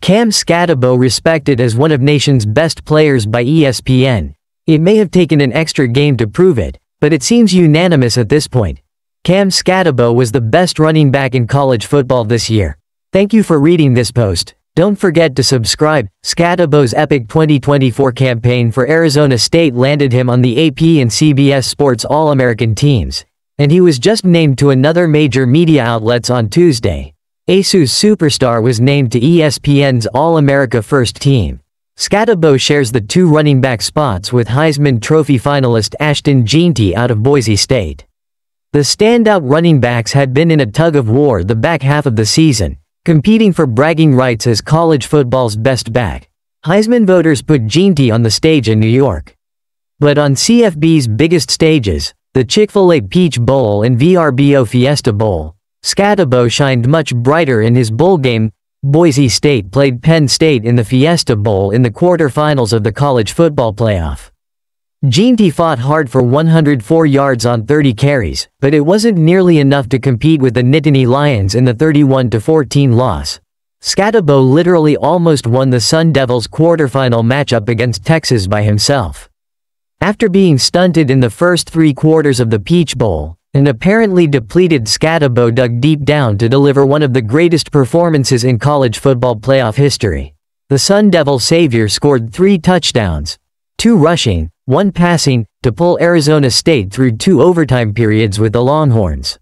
Cam Skattebo, respected as one of nation's best players by ESPN. It may have taken an extra game to prove it, but it seems unanimous at this point. Cam Skattebo was the best running back in college football this year. Thank you for reading this post. Don't forget to subscribe. Skattebo's epic 2024 campaign for Arizona State landed him on the AP and CBS Sports All-American teams, and he was just named to another major media outlets on Tuesday. ASU's superstar was named to ESPN's All-America First Team. Skattebo shares the two running back spots with Heisman Trophy finalist Ashton Jeanty out of Boise State. The standout running backs had been in a tug-of-war the back half of the season, competing for bragging rights as college football's best back. Heisman voters put Jeanty on the stage in New York. But on CFB's biggest stages, the Chick-fil-A Peach Bowl and VRBO Fiesta Bowl, Skattebo shined much brighter in his bowl game. Boise State played Penn State in the Fiesta Bowl in the quarterfinals of the college football playoff. Jeanty fought hard for 104 yards on 30 carries, but it wasn't nearly enough to compete with the Nittany Lions in the 31-14 loss. Skattebo literally almost won the Sun Devils' quarterfinal matchup against Texas by himself. After being stunted in the first 3 quarters of the Peach Bowl, an apparently depleted Skattebo dug deep down to deliver one of the greatest performances in college football playoff history. The Sun Devil savior scored 3 touchdowns, 2 rushing, 1 passing, to pull Arizona State through 2 overtime periods with the Longhorns.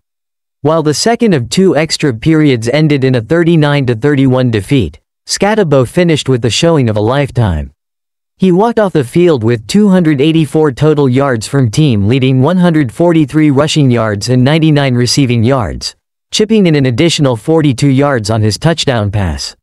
While the second of 2 extra periods ended in a 39-31 defeat, Skattebo finished with the showing of a lifetime. He walked off the field with 284 total yards from team-leading 143 rushing yards and 99 receiving yards, chipping in an additional 42 yards on his touchdown pass.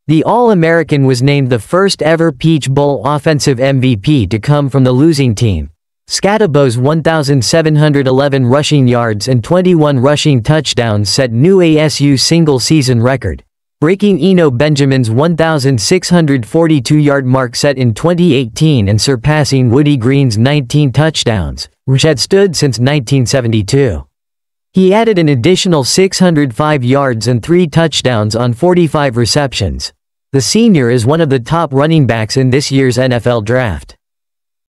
The All-American was named the first-ever Peach Bowl offensive MVP to come from the losing team. Skattebo's 1,711 rushing yards and 21 rushing touchdowns set new ASU single-season record, breaking Eno Benjamin's 1,642-yard mark set in 2018 and surpassing Woody Green's 19 touchdowns, which had stood since 1972. He added an additional 605 yards and 3 touchdowns on 45 receptions. The senior is one of the top running backs in this year's NFL draft.